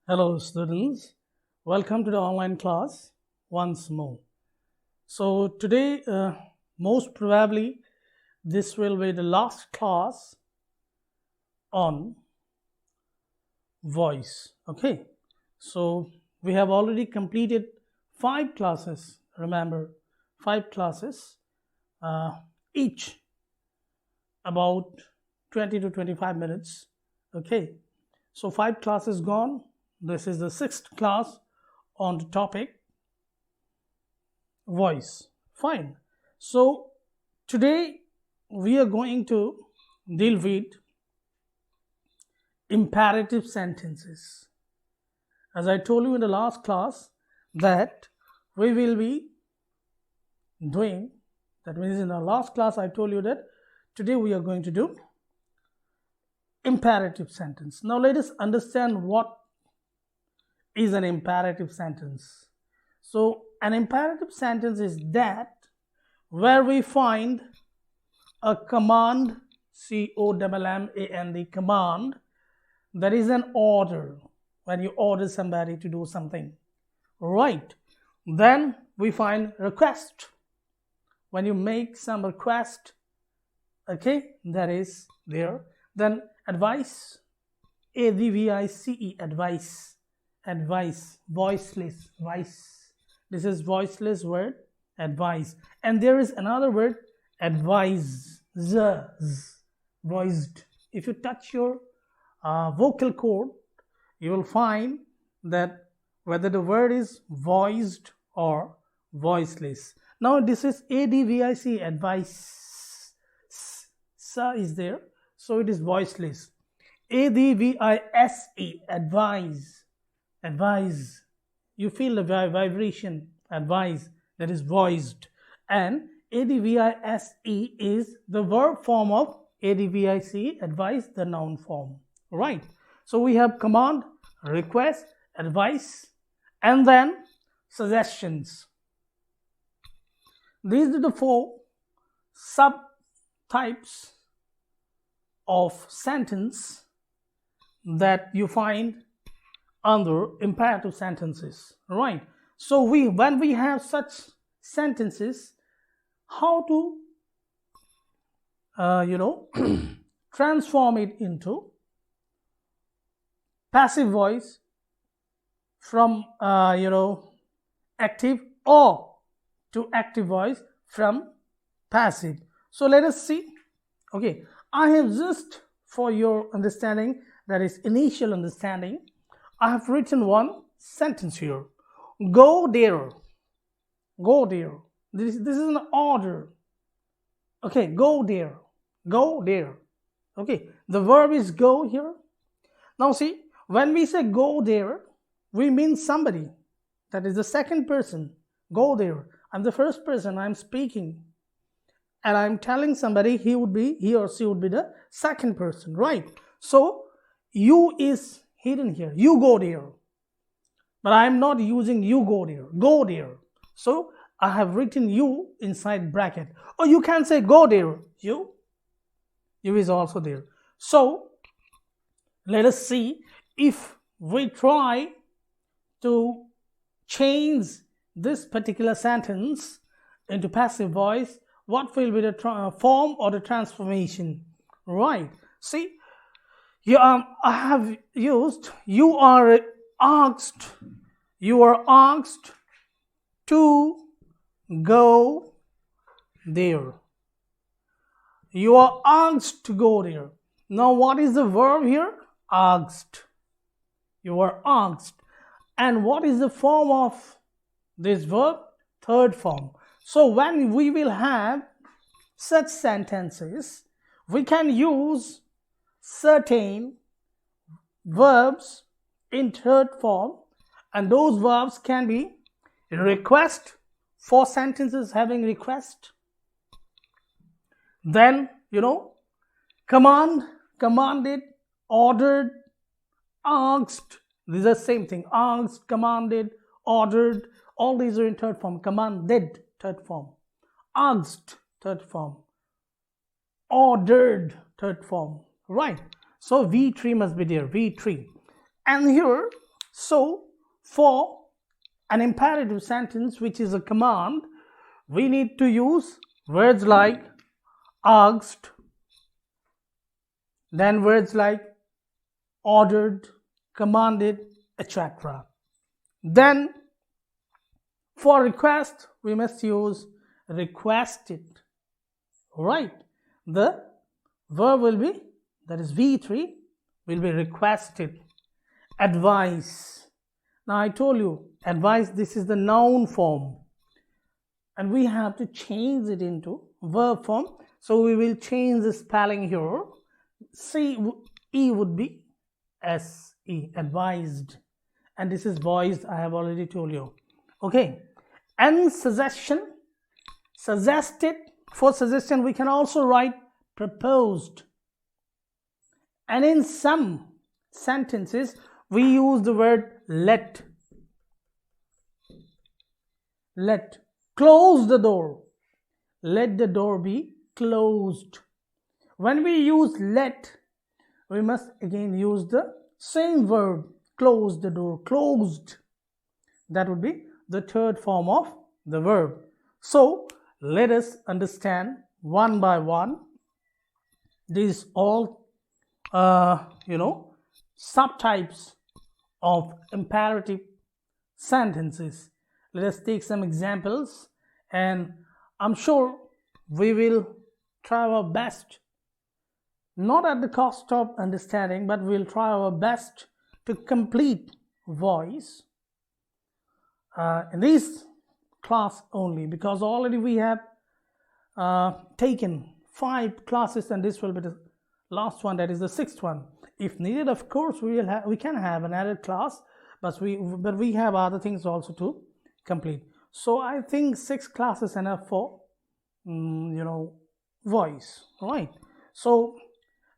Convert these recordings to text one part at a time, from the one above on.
Hello students, welcome to the online class once more. So today most probably this will be the last class on voice. Okay, so we have already completed 5 classes. Remember, 5 classes, uh, each about 20 to 25 minutes. Okay, so 5 classes gone. This is the 6th class on the topic voice. Fine. So today we are going to deal with imperative sentences. As I told you in the last class that we will be doing, that means in the last class I told you that today we are going to do imperative sentence. Now let us understand what is an imperative sentence. So an imperative sentence is that where we find a command, command, command, that is an order. When you order somebody to do something, right? Then we find request. When you make some request, okay, that is there. Then advice, advice, advice, advice, voiceless, voice. This is voiceless word, advice. And there is another word, advise, voiced. If you touch your vocal cord, you will find that whether the word is voiced or voiceless. Now this is advice, advice. Sa is there, so it is voiceless. Advise, advise, advise. You feel the vibration, advise, that is voiced. And advise is the verb form of advice, advise, the noun form, right? So we have command, request, advice, and then suggestions. These are the 4 subtypes of sentence that you find under imperative sentences, right? So when we have such sentences, how to transform it into passive voice from active, or to active voice from passive. So let us see. Okay, I have just, for your understanding, that is initial understanding, I have written one sentence here. Go there. Go there. This is an order. Okay, go there. Go there. Okay, the verb is go here. Now see, when we say go there, we mean somebody. That is the second person. Go there. I'm the first person. I'm speaking. And I'm telling somebody he or she would be the second person, right? So you is hidden here. You go there. But I'm not using you go there. Go there. So I have written you inside bracket. Or you can say go there. You is also there. So let us see if we try to change this particular sentence into passive voice, what will be the form or the transformation, right? See, I have used you are asked to go there. You are asked to go there. Now what is the verb here? Asked. You are asked. And what is the form of this verb? Third form. So when we will have such sentences, we can use certain verbs in third form, and those verbs can be request, for sentences having request, then command, commanded, ordered, asked. These are the same thing. Asked, commanded, ordered, all these are in third form. Commanded, third form. Asked, third form. Ordered, third form, right? So V3 must be there, V3. And here So for an imperative sentence, which is a command, we need to use words like asked, then words like ordered, commanded, etc. Then for request, we must use requested. Right? The verb will be, that is V3, will be requested. Advise. Now I told you, advise, this is the noun form. And we have to change it into verb form. So we will change the spelling here. E would be SE, advised. And this is voiced, I have already told you. Okay. And suggestion, suggested. For suggestion, we can also write proposed. And in some sentences, we use the word let. Let. Close the door. Let the door be closed. When we use let, we must again use the same verb. Close the door. Closed. That would be the third form of the verb. So let us understand one by one these all subtypes of imperative sentences. Let us take some examples, and I'm sure we will try our best, not at the cost of understanding, but we'll try our best to complete voice in this class only, because already we have taken 5 classes, and this will be the last one, that is the 6th one. If needed, of course, we can have an added class, but we have other things also to complete. So I think 6 classes enough for voice, right? So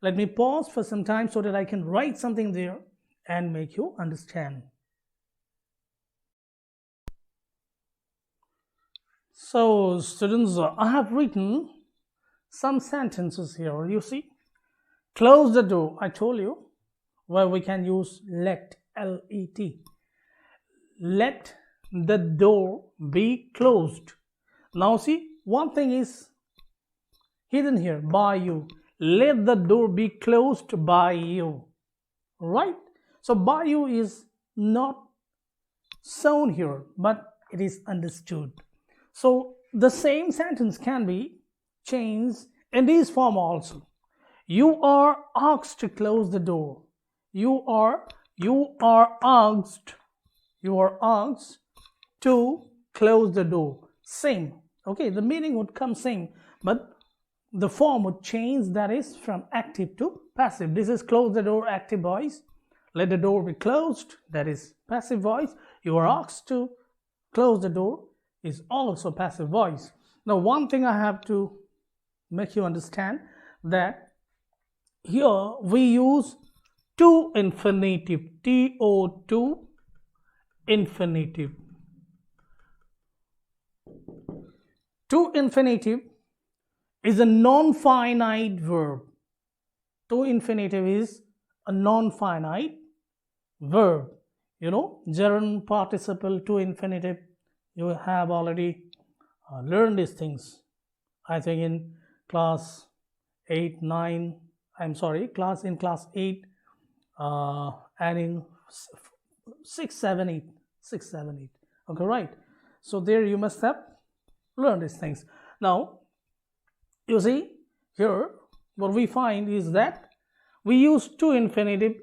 let me pause for some time so that I can write something there and make you understand. So students, I have written some sentences here. You see, close the door, I told you, where we can use let, L-E-T. Let the door be closed. Now see, one thing is hidden here, by you. Let the door be closed by you. Right? So by you is not shown here, but it is understood. So the same sentence can be changed in this form also. You are asked to close the door. You are asked to close the door. Same. Okay, the meaning would come same, but the form would change, that is from active to passive. This is close the door, active voice. Let the door be closed, that is passive voice. You are asked to close the door is also passive voice. Now one thing I have to make you understand, that here we use to infinitive, TO2 infinitive. To infinitive is a non-finite verb. To infinitive is a non-finite verb. Gerund participle to infinitive. You have already learned these things, I think in class 8, 9, in class 8 and in 6, 7, 8. Okay, right? So there you must have learned these things. Now, you see, here what we find is that we use to infinitive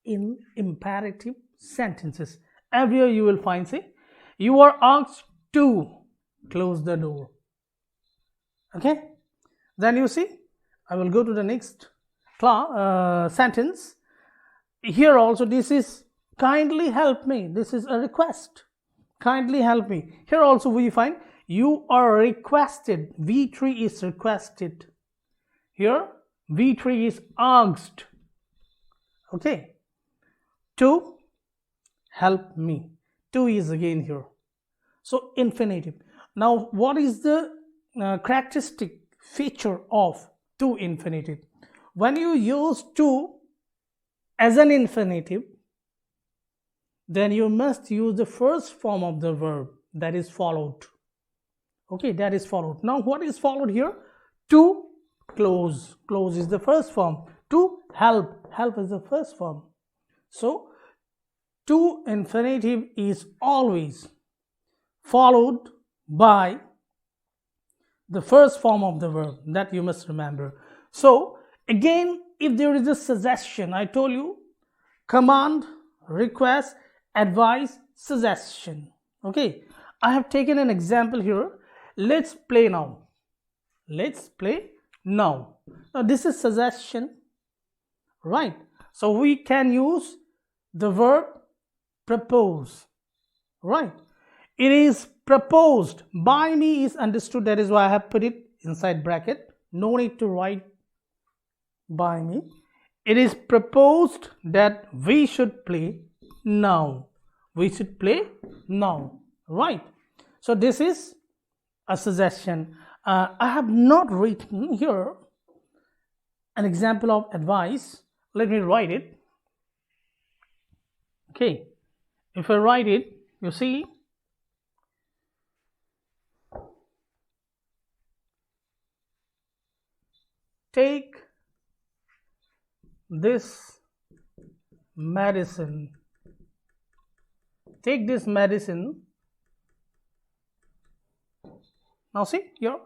in imperative sentences. Everywhere you will find, say, you are asked to close the door. Okay? Then you see, I will go to the next sentence. Here also, this is kindly help me. This is a request. Kindly help me. Here also we find you are requested. V3 is requested. Here V3 is asked. Okay. To help me. To is again here. So infinitive. Now what is the characteristic feature of to infinitive? When you use to as an infinitive, then you must use the first form of the verb, that is followed. Okay, that is followed. Now what is followed here? To close. Close is the first form. To help. Help is the first form. So to infinitive is always followed by the first form of the verb, that you must remember. So again, if there is a suggestion, I told you command, request, advice, suggestion. Okay, I have taken an example here. Let's play now. Let's play now. Now this is suggestion, right? So we can use the verb propose, right? It is proposed by me is understood, that is why I have put it inside bracket. No need to write by me. It is proposed that we should play now. We should play now, right? So this is a suggestion. I have not written here an example of advice. Let me write it. Okay, if I write it, you see, take this medicine. Take this medicine. Now see here,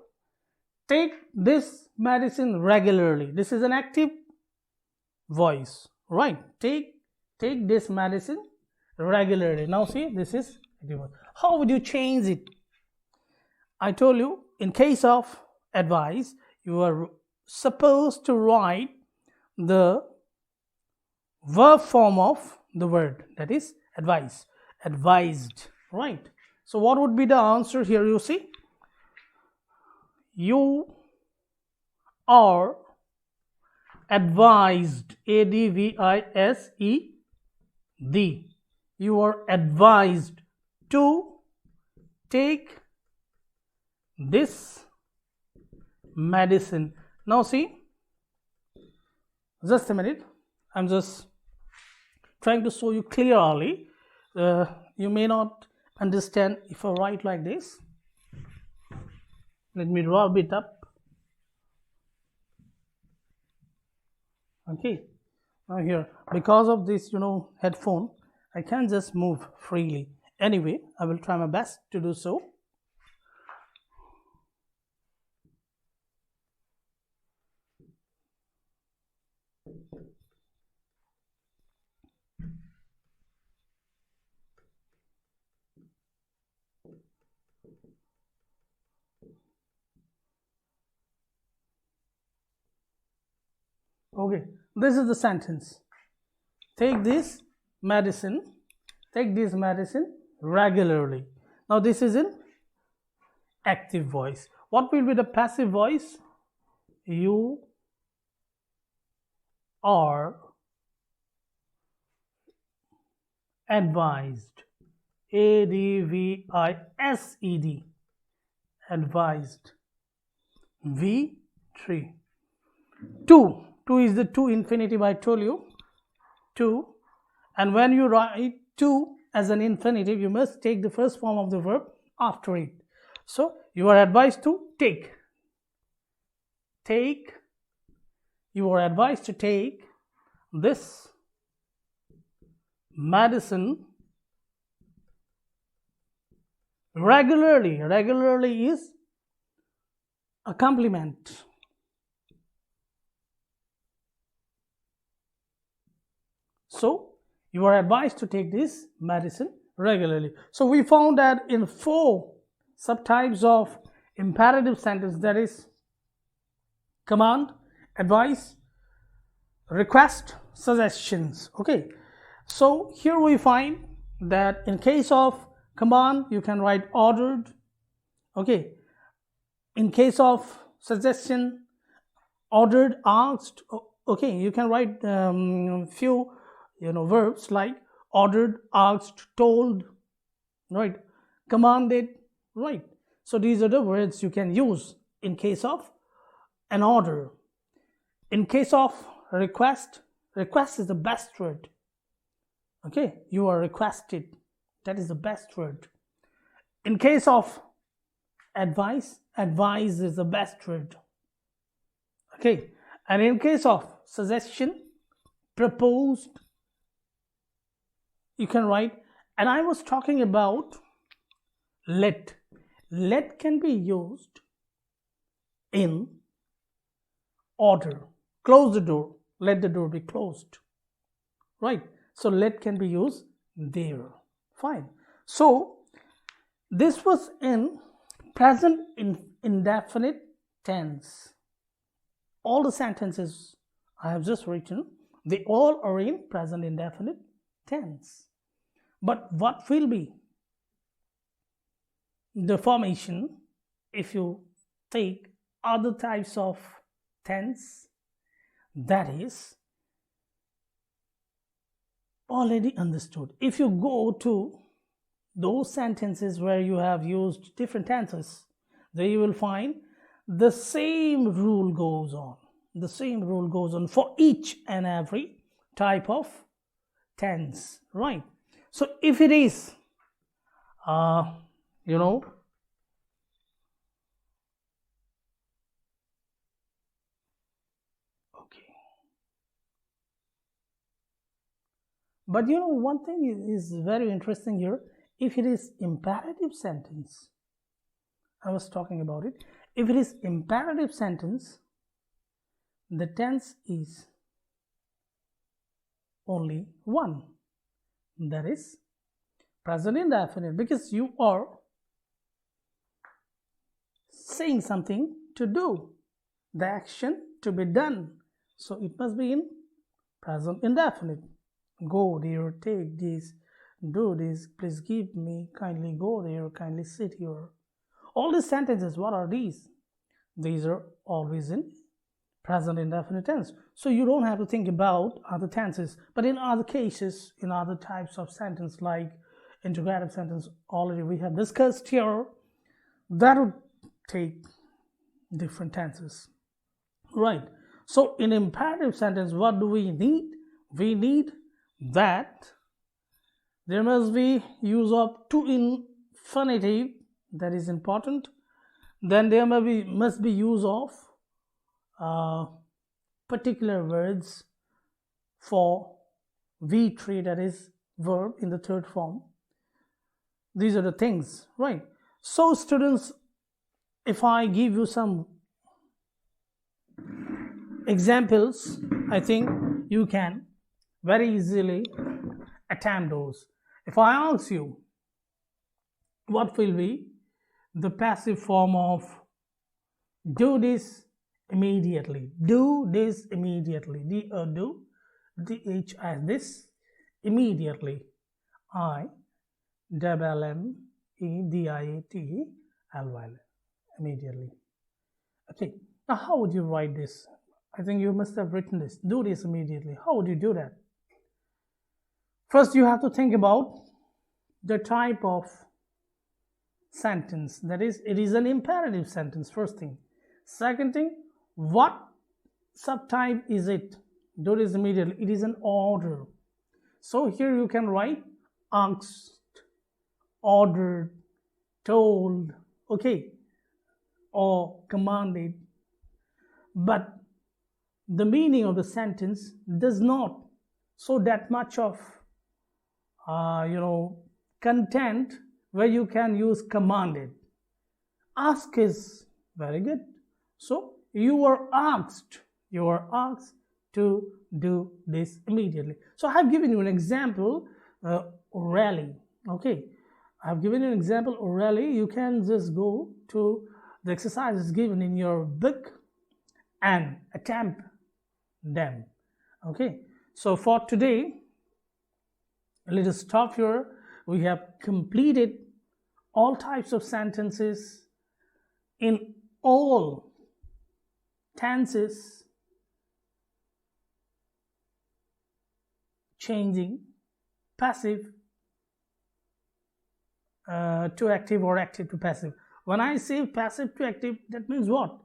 take this medicine regularly. This is an active voice, right? Take this medicine regularly. Now see, this is active voice. How would you change it? I told you, in case of advice, you are supposed to write the verb form of the word, that is advice. Advised, right? So what would be the answer here? You see, you are advised, A-D-V-I-S-E-D. You are advised to take this medicine. Now see, just a minute, I'm just trying to show you clearly. You may not understand if I write like this. Let me rub it up. Okay, now here, because of this headphone, I can't just move freely. Anyway, I will try my best to do so. Okay, this is the sentence. Take this medicine regularly. Now this is in active voice. What will be the passive voice? You are advised, A-D-V-I-S-E-D, advised. V3. To is the to infinitive, I told you, to, and when you write to as an infinitive, you must take the first form of the verb after it. So you are advised to take. You are advised to take this medicine regularly. Regularly is a complement. So you are advised to take this medicine regularly. So we found that in 4 subtypes of imperative sentence, that is command, advice, request, suggestions. Okay, so here we find that in case of command, you can write ordered. Okay, in case of suggestion, ordered, asked. Okay, you can write few verbs like ordered, asked, told, right, commanded, right? So these are the words you can use in case of an order. In case of request is the best word. Okay, you are requested. That is the best word. In case of advice, advice is the best word. Okay, and in case of suggestion, proposed, you can write. And I was talking about let. Let can be used in order. Close the door. Let the door be closed. Right? So let can be used there. Fine. So this was in present indefinite tense. All the sentences I have just written, they all are in present indefinite tense. But what will be the formation if you take other types of tense? That is already understood. If you go to those sentences where you have used different tenses, there you will find the same rule goes on. The same rule goes on for each and every type of tense, right? So if it is, you know, okay. But you know, one thing is very interesting here. If it is imperative sentence, I was talking about it. If it is imperative sentence, the tense is only one. That is present indefinite, because you are saying something to do, the action to be done. So it must be in present indefinite. Go there, take this, do this, please give me, kindly go there, kindly sit here. All these sentences, what are these? These are always in present indefinite tense. So you don't have to think about other tenses. But in other cases, in other types of sentence like integrative sentence, already we have discussed here, that would take different tenses. Right. So in imperative sentence, what do we need? We need that there must be use of to infinitive, that is important. Then there must be use of particular words for V3, that is verb in the third form. These are the things, right? So students, if I give you some examples, I think you can very easily attempt those. If I ask you, what will be the passive form of do this immediately? Do this immediately. Do, DH as this, immediately. IMMEDIATLY, immediately. Okay, now how would you write this? I think you must have written this. Do this immediately. How would you do that? First, you have to think about the type of sentence. That is, it is an imperative sentence, first thing. Second thing, what subtype is it? Do this immediately. It is an order. So here you can write asked, ordered, told, okay, or commanded. But the meaning of the sentence does not show that much of content where you can use commanded. Ask is very good. So you are asked to do this immediately. So I have given you an example orally. Okay, I have given you an example orally. You can just go to the exercises given in your book and attempt them. Okay, so for today, let us stop here. We have completed all types of sentences in all tenses, changing passive to active or active to passive. When I say passive to active, that means what?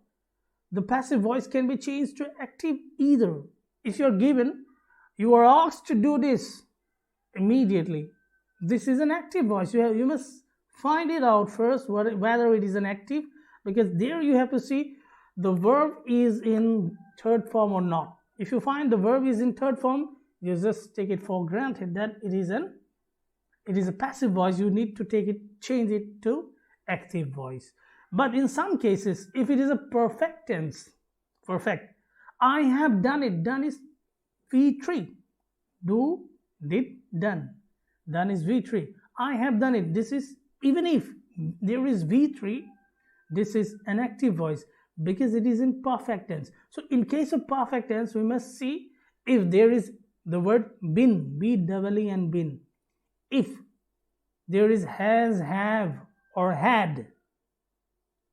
The passive voice can be changed to active either. If you're given, you are asked to do this immediately. This is an active voice. You must find it out first whether it is an active, because there you have to see the verb is in third form or not. If you find the verb is in third form, you just take it for granted that it is a passive voice. You need to change it to active voice. But in some cases, if it is a perfect tense, perfect, I have done it. Done is V3. Do, did, done. Done is V3. I have done it. This is, even if there is V3, this is an active voice because it is in perfect tense. So in case of perfect tense, we must see if there is the word been, B-double-E and been. If there is has, have, or had,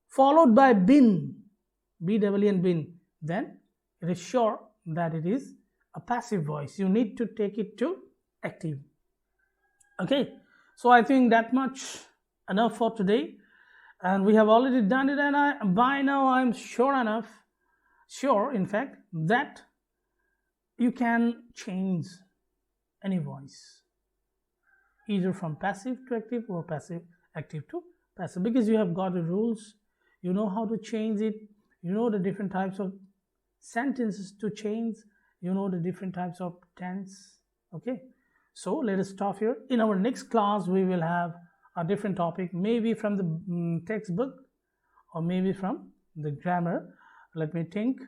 followed by been, B-double-E and been, then it is sure that it is a passive voice. You need to take it to active. Okay, so I think that much enough for today, and we have already done it, and by now I'm sure in fact, that you can change any voice either from passive to active or active to passive, because you have got the rules. You know how to change it. You know the different types of sentences to change. You know the different types of tense. Okay, so let us stop here. In our next class, we will have a different topic, maybe from the textbook or maybe from the grammar. Let me think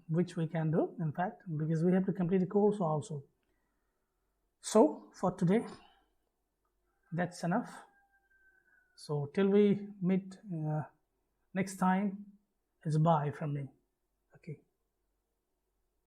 which we can do, in fact, because we have to complete the course also. So for today, that's enough. So till we meet next time, it's bye from me.